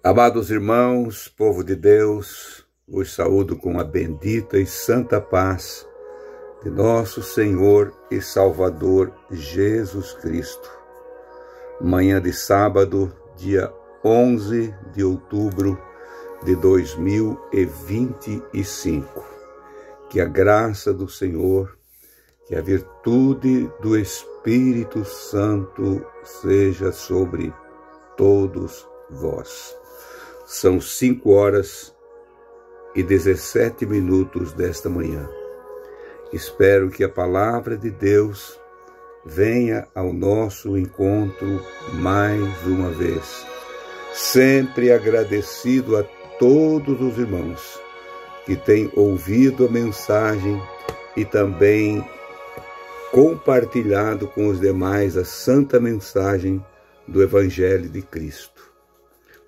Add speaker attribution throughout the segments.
Speaker 1: Amados irmãos, povo de Deus, vos saúdo com a bendita e santa paz de nosso Senhor e Salvador Jesus Cristo. Manhã de sábado, dia 11 de outubro de 2025. Que a graça do Senhor, que a virtude do Espírito Santo seja sobre todos vós. São 5h17 desta manhã. Espero que a palavra de Deus venha ao nosso encontro mais uma vez. Sempre agradecido a todos os irmãos que têm ouvido a mensagem e também compartilhado com os demais a santa mensagem do Evangelho de Cristo.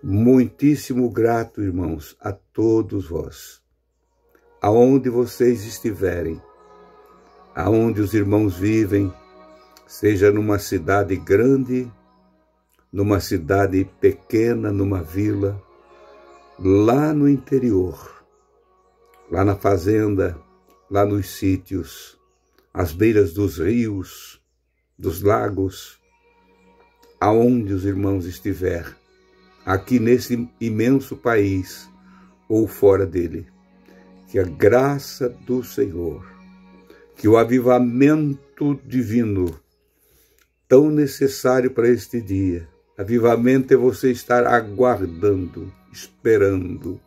Speaker 1: Muitíssimo grato, irmãos, a todos vós. Aonde vocês estiverem, aonde os irmãos vivem, seja numa cidade grande, numa cidade pequena, numa vila, lá no interior, lá na fazenda, lá nos sítios, às beiras dos rios, dos lagos, aonde os irmãos estiverem, aqui nesse imenso país ou fora dele, que a graça do Senhor, que o avivamento divino, tão necessário para este dia, avivamento é você estar aguardando, esperando.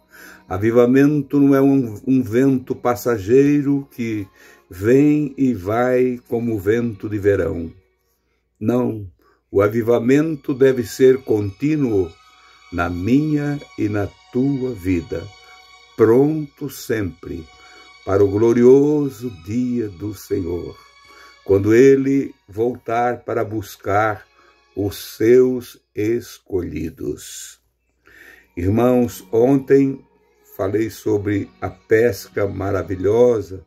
Speaker 1: Avivamento não é um vento passageiro que vem e vai como o vento de verão. Não, o avivamento deve ser contínuo na minha e na tua vida, pronto sempre para o glorioso dia do Senhor, quando Ele voltar para buscar os seus escolhidos. Irmãos, ontem falei sobre a pesca maravilhosa,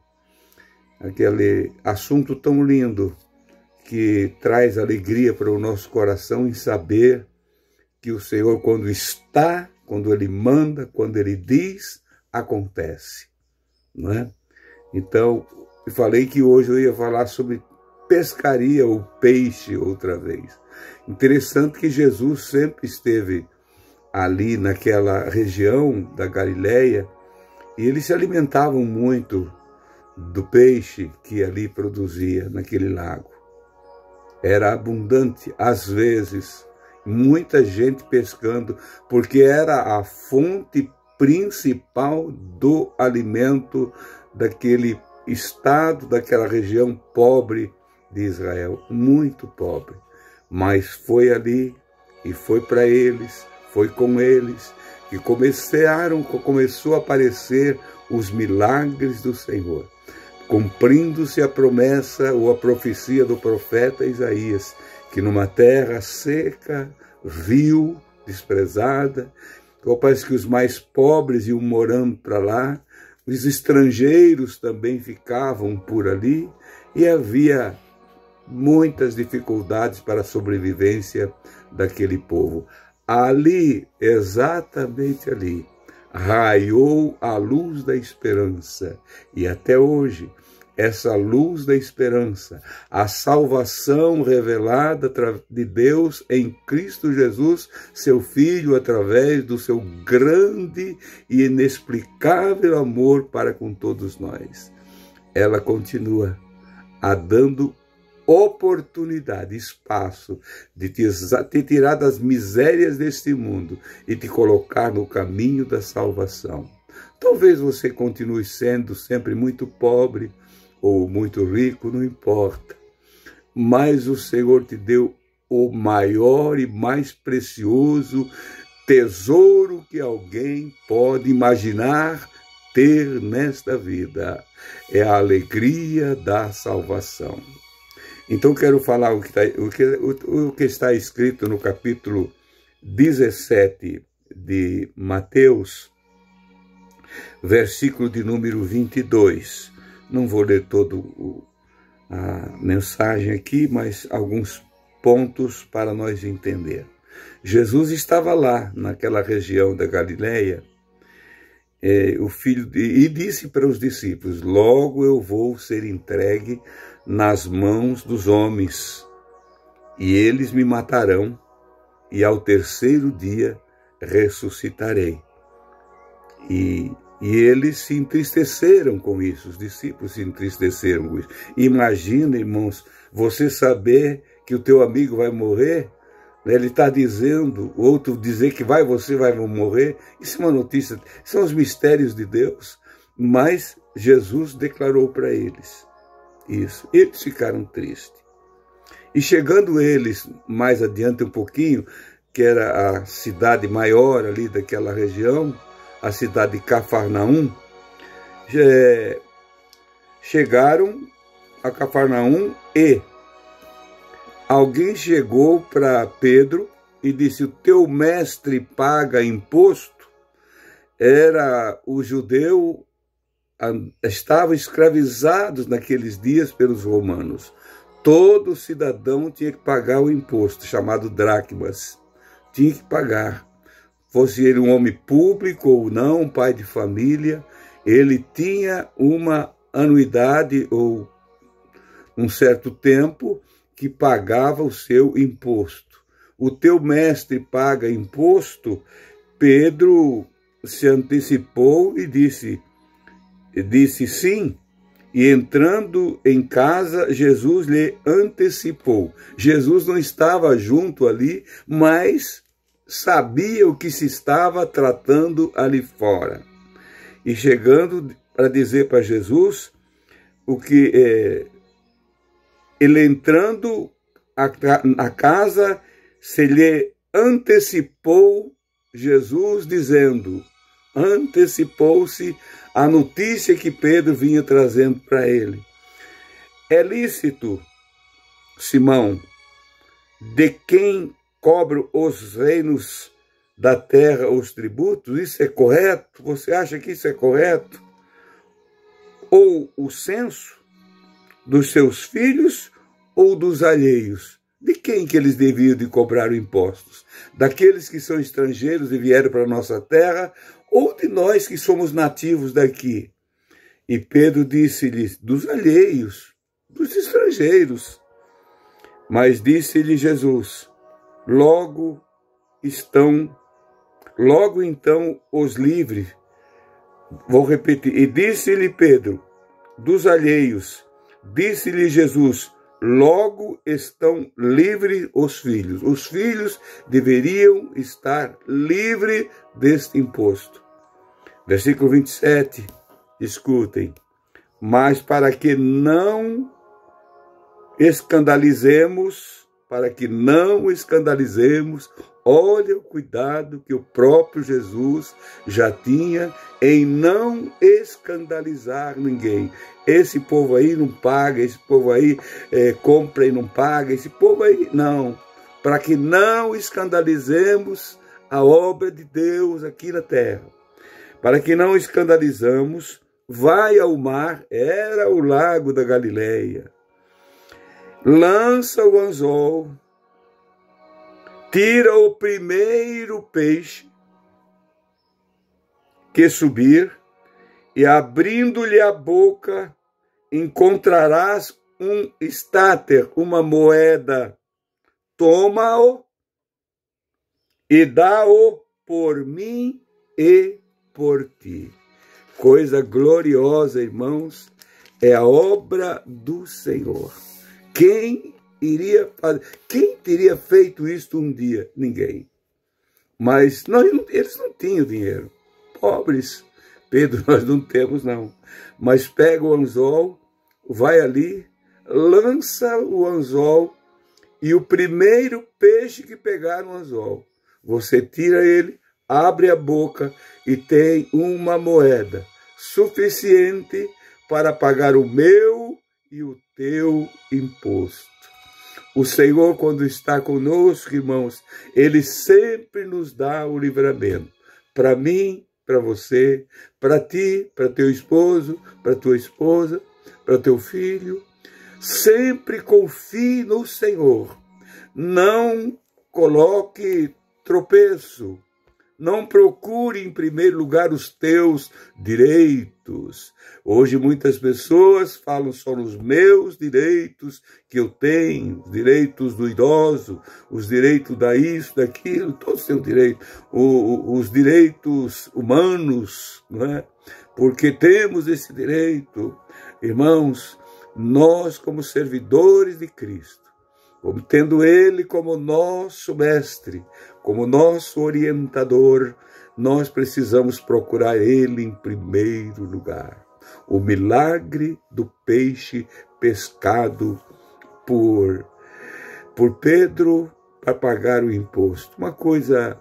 Speaker 1: aquele assunto tão lindo que traz alegria para o nosso coração em saber que o Senhor, quando está, quando Ele manda, quando Ele diz, acontece, não é? Então, eu falei que hoje eu ia falar sobre pescaria ou peixe outra vez. Interessante que Jesus sempre esteve ali naquela região da Galileia e eles se alimentavam muito do peixe que ali produzia naquele lago. Era abundante, às vezes, muita gente pescando, porque era a fonte principal do alimento daquele estado, daquela região pobre de Israel, muito pobre. Mas foi ali e foi para eles, foi com eles que começou a aparecer os milagres do Senhor, cumprindo-se a promessa ou a profecia do profeta Isaías, que numa terra seca, vil, desprezada, parece que os mais pobres iam morando para lá, os estrangeiros também ficavam por ali e havia muitas dificuldades para a sobrevivência daquele povo. Ali, exatamente ali, raiou a luz da esperança e até hoje, essa luz da esperança, a salvação revelada de Deus em Cristo Jesus, seu Filho, através do seu grande e inexplicável amor para com todos nós. Ela continua a dando oportunidade, espaço de te tirar das misérias deste mundo e te colocar no caminho da salvação. Talvez você continue sendo sempre muito pobre, ou muito rico, não importa. Mas o Senhor te deu o maior e mais precioso tesouro que alguém pode imaginar ter nesta vida. É a alegria da salvação. Então quero falar o que está escrito no capítulo 17 de Mateus, versículo de número 22. Não vou ler todo a mensagem aqui, mas alguns pontos para nós entender. Jesus estava lá, naquela região da Galileia, e disse para os discípulos: logo eu vou ser entregue nas mãos dos homens, e eles me matarão, e ao terceiro dia ressuscitarei. E eles se entristeceram com isso, os discípulos se entristeceram com isso. Imagina, irmãos, você saber que o teu amigo vai morrer, né? Ele está dizendo, o outro dizer que você vai morrer. Isso é uma notícia, são os mistérios de Deus, mas Jesus declarou para eles isso. Eles ficaram tristes. E chegando eles mais adiante um pouquinho, que era a cidade maior ali daquela região, a cidade de Cafarnaum, chegaram a Cafarnaum e alguém chegou para Pedro e disse: o teu mestre paga imposto? Era o judeu, estavam escravizados naqueles dias pelos romanos. Todo cidadão tinha que pagar o imposto, chamado dracmas. Tinha que pagar. Fosse ele um homem público ou não, um pai de família, ele tinha uma anuidade ou um certo tempo que pagava o seu imposto. O teu mestre paga imposto? Pedro se antecipou e disse sim. E entrando em casa, Jesus lhe antecipou. Jesus não estava junto ali, mas sabia o que se estava tratando ali fora. E chegando para dizer para Jesus o que ele entrando na casa, se lhe antecipou Jesus, dizendo, antecipou-se a notícia que Pedro vinha trazendo para ele. É lícito, Simão, de quem cobram os reinos da terra os tributos? Isso é correto? Você acha que isso é correto? Ou o censo dos seus filhos ou dos alheios? De quem que eles deviam de cobrar impostos? Daqueles que são estrangeiros e vieram para a nossa terra, ou de nós que somos nativos daqui? E Pedro disse-lhes: dos alheios, dos estrangeiros. Mas disse-lhe Jesus: logo então os livre. Vou repetir. E disse-lhe Pedro: dos alheios. Disse-lhe Jesus: logo estão livres os filhos. Os filhos deveriam estar livres deste imposto. Versículo 27, escutem. Mas para que não escandalizemos, olha o cuidado que o próprio Jesus já tinha em não escandalizar ninguém. Esse povo aí não paga, esse povo aí compra e não paga, esse povo aí não. Para que não escandalizemos a obra de Deus aqui na terra. Para que não escandalizamos, vai ao mar, era o lago da Galileia. Lança o anzol, tira o primeiro peixe que subir, e abrindo-lhe a boca, encontrarás um estáter, uma moeda. Toma-o e dá-o por mim e por ti. Coisa gloriosa, irmãos, é a obra do Senhor. Quem teria feito isto um dia? Ninguém. Mas eles não tinham dinheiro. Pobres. Pedro, nós não temos não. Mas pega o anzol, vai ali, lança o anzol e o primeiro peixe que pegar no anzol, você tira ele, abre a boca e tem uma moeda suficiente para pagar o meu e o teu imposto. O Senhor, quando está conosco, irmãos, Ele sempre nos dá o livramento. Para mim, para você, para ti, para teu esposo, para tua esposa, para teu filho. Sempre confie no Senhor. Não coloque tropeço. Não procure em primeiro lugar os teus direitos. Hoje muitas pessoas falam só nos meus direitos que eu tenho, os direitos do idoso, os direitos da isso, daquilo, todos têm direito, os direitos humanos, não é? Porque temos esse direito. Irmãos, nós como servidores de Cristo, como tendo Ele como nosso mestre, como nosso orientador, nós precisamos procurar Ele em primeiro lugar. O milagre do peixe pescado por Pedro para pagar o imposto. Uma coisa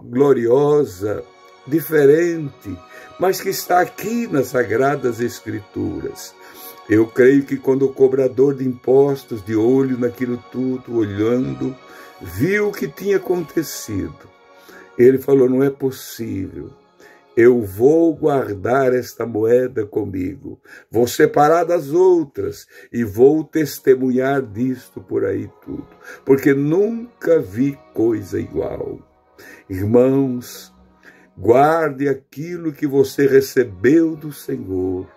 Speaker 1: gloriosa, diferente, mas que está aqui nas Sagradas Escrituras. Eu creio que quando o cobrador de impostos, de olho naquilo tudo, olhando, viu o que tinha acontecido, ele falou: não é possível, eu vou guardar esta moeda comigo, vou separar das outras e vou testemunhar disto por aí tudo, porque nunca vi coisa igual. Irmãos, guarde aquilo que você recebeu do Senhor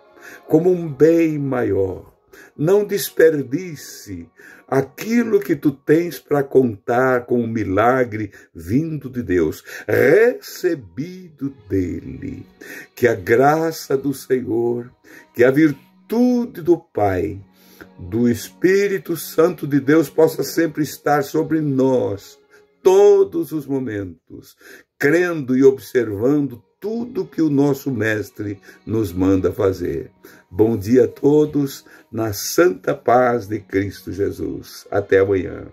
Speaker 1: como um bem maior. Não desperdice aquilo que tu tens para contar com um milagre vindo de Deus, recebido dele. Que a graça do Senhor, que a virtude do Pai, do Espírito Santo de Deus possa sempre estar sobre nós, todos os momentos, crendo e observando tudo que o nosso Mestre nos manda fazer. Bom dia a todos, na santa paz de Cristo Jesus. Até amanhã.